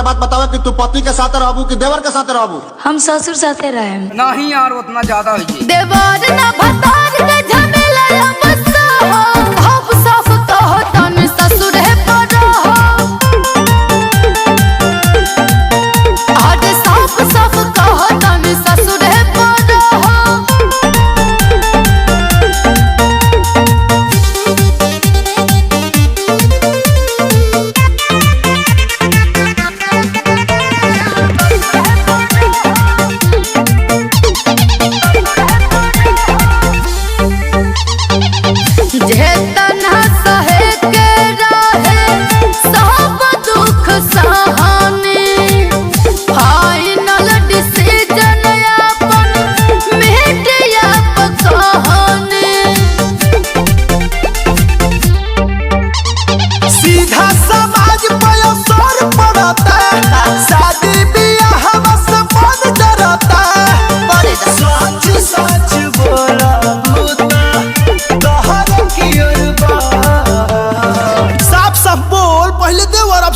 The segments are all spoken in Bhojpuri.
बात बतावे कि तू पति के साथ रहबू कि देवर के साथ रहबू? हम ससुर साथे रहे नहीं यार उतना ज्यादा हो देवर ना भतार के झमेला लमसा हो हम साफ कहो तन ससुर है पर हो आज साफ साफ कहो तन ससुर है पर हो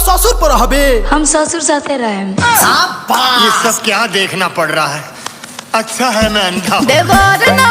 ससुर पर हबे हम ससुर साथे रहे ये सब क्या देखना पड़ रहा है? अच्छा है मैं अंधा। देवर ना